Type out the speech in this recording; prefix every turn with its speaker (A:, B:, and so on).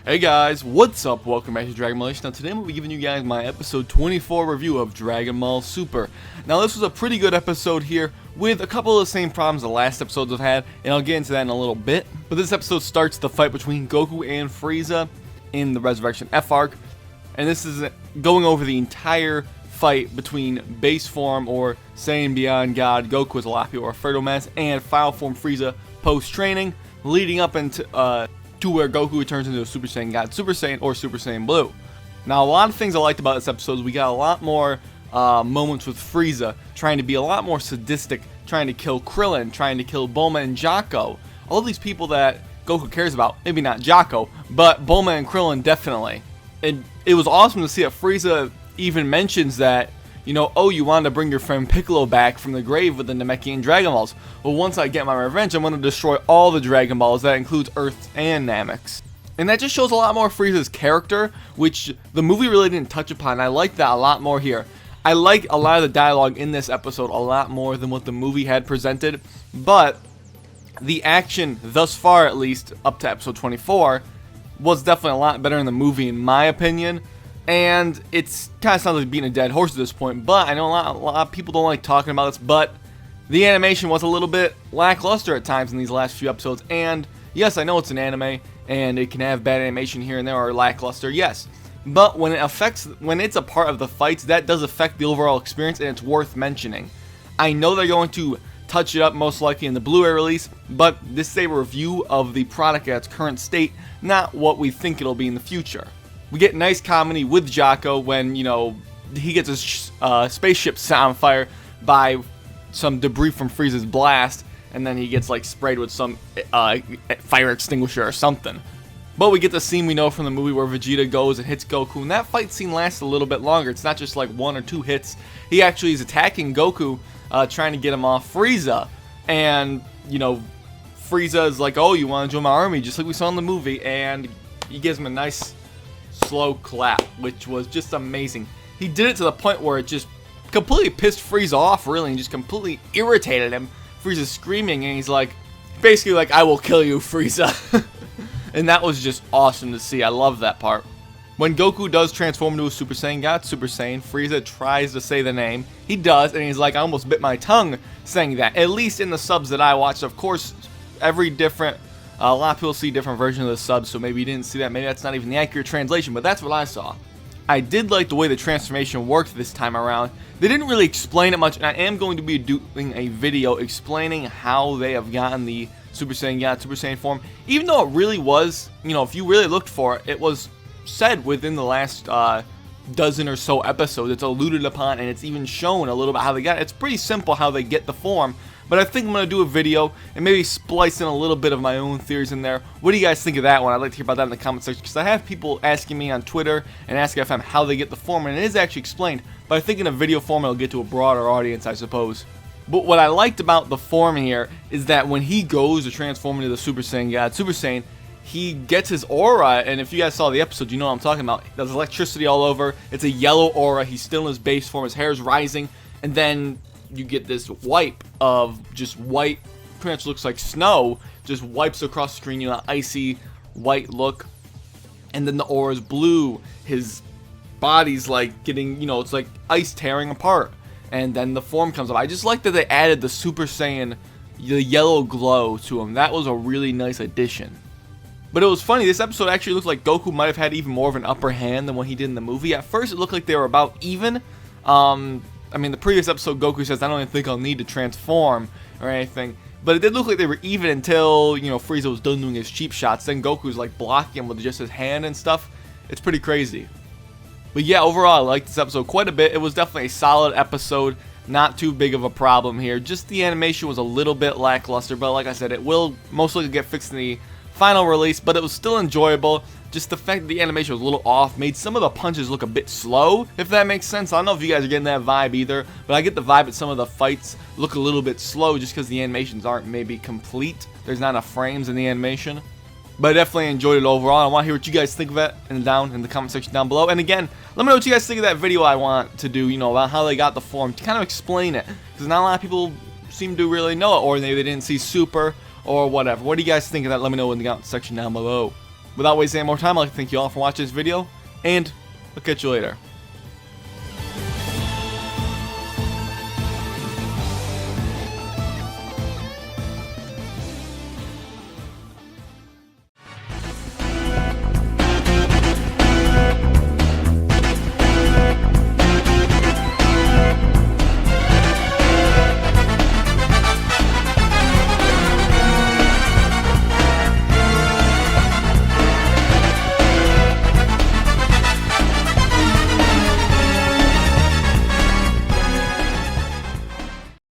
A: Hey guys, what's up? Welcome back to Dragon Ball. Now today I'm going to be giving you guys my episode 24 review of Dragon Ball Super. Now this was a pretty good episode here with a couple of the same problems the last episodes have had, and I'll get into that in a little bit. But this episode starts the fight between Goku and Frieza in the Resurrection F arc, and this is going over the entire fight between base form or Saiyan Beyond God Goku, as a lot of people refer to him as, and final form Frieza post-training, leading up into to where Goku turns into a Super Saiyan God, Super Saiyan, or Super Saiyan Blue. Now, a lot of things I liked about this episode is we got a lot more moments with Frieza trying to be a lot more sadistic, trying to kill Krillin, trying to kill Bulma and Jocko. All these people that Goku cares about. Maybe not Jocko, but Bulma and Krillin definitely. And it was awesome to see that Frieza even mentions that, you know, oh, you wanted to bring your friend Piccolo back from the grave with the Namekian Dragon Balls. Well, once I get my revenge, I'm going to destroy all the Dragon Balls. That includes Earth and Namex. And that just shows a lot more of Frieza's character, which the movie really didn't touch upon. I like that a lot more here. I like a lot of the dialogue in this episode a lot more than what the movie had presented. But the action, thus far at least, up to episode 24, was definitely a lot better in the movie, in my opinion. And it's kind of sounds like beating a dead horse at this point, but I know a lot of people don't like talking about this, but the animation was a little bit lackluster at times in these last few episodes. And yes, I know it's an anime, and it can have bad animation here and there or lackluster, yes. But when it's a part of the fights, that does affect the overall experience, and it's worth mentioning. I know they're going to touch it up most likely in the Blu-ray release, but this is a review of the product at its current state, not what we think it'll be in the future. We get nice comedy with Jocko when, you know, he gets his spaceship set on fire by some debris from Frieza's blast, and then he gets like sprayed with some fire extinguisher or something. But we get the scene we know from the movie where Vegeta goes and hits Goku, and that fight scene lasts a little bit longer. It's not just like one or two hits. He actually is attacking Goku, trying to get him off Frieza, and, you know, Frieza is like, oh, you want to join my army, just like we saw in the movie, and he gives him a nice slow clap, which was just amazing. He did it to the point where it just completely pissed Frieza off, really, and just completely irritated him. Frieza's screaming, and he's like, basically like, I will kill you, Frieza. And that was just awesome to see. I love that part. When Goku does transform into a Super Saiyan God, Super Saiyan, Frieza tries to say the name. He does, and he's like, I almost bit my tongue saying that. At least in the subs that I watched. Of course, every different a lot of people see different versions of the subs, so maybe you didn't see that. Maybe that's not even the accurate translation, but that's what I saw. I did like the way the transformation worked this time around. They didn't really explain it much, and I am going to be doing a video explaining how they have gotten the Super Saiyan God, Super Saiyan form. Even though it really was, you know, if you really looked for it, it was said within the last dozen or so episodes. It's alluded upon, and it's even shown a little bit how they got it. It's pretty simple how they get the form. But I think I'm going to do a video and maybe splice in a little bit of my own theories in there. What do you guys think of that one? I'd like to hear about that in the comment section, because I have people asking me on Twitter and asking FM how they get the form, and it is actually explained. But I think in a video form it'll get to a broader audience, I suppose. But what I liked about the form here is that when he goes to transform into the Super Saiyan God, Super Saiyan, he gets his aura, and if you guys saw the episode, you know what I'm talking about. There's electricity all over. It's a yellow aura. He's still in his base form. His hair is rising, and then you get this wipe of just white, pretty much looks like snow, just wipes across the screen, you know, icy white look. And then the aura is blue. His body's like getting, you know, it's like ice tearing apart. And then the form comes up. I just like that they added the Super Saiyan, the yellow glow to him. That was a really nice addition. But it was funny, this episode actually looked like Goku might have had even more of an upper hand than what he did in the movie. At first it looked like they were about even. I mean, the previous episode, Goku says, I don't even think I'll need to transform or anything. But it did look like they were even until, you know, Frieza was done doing his cheap shots. Then Goku's like blocking him with just his hand and stuff. It's pretty crazy. But yeah, overall, I liked this episode quite a bit. It was definitely a solid episode. Not too big of a problem here. Just the animation was a little bit lackluster. But like I said, it will most likely get fixed in the final release. But it was still enjoyable. Just the fact that the animation was a little off made some of the punches look a bit slow, if that makes sense. I don't know if you guys are getting that vibe either, but I get the vibe that some of the fights look a little bit slow just because the animations aren't maybe complete. There's not enough frames in the animation. But I definitely enjoyed it overall. I want to hear what you guys think of it in the comment section down below. And again, let me know what you guys think of that video I want to do, you know, about how they got the form, to kind of explain it. Because not a lot of people seem to really know it, or maybe they didn't see Super, or whatever. What do you guys think of that? Let me know in the comment section down below. without wasting any more time, I'd like to thank you all for watching this video, and I'll catch you later.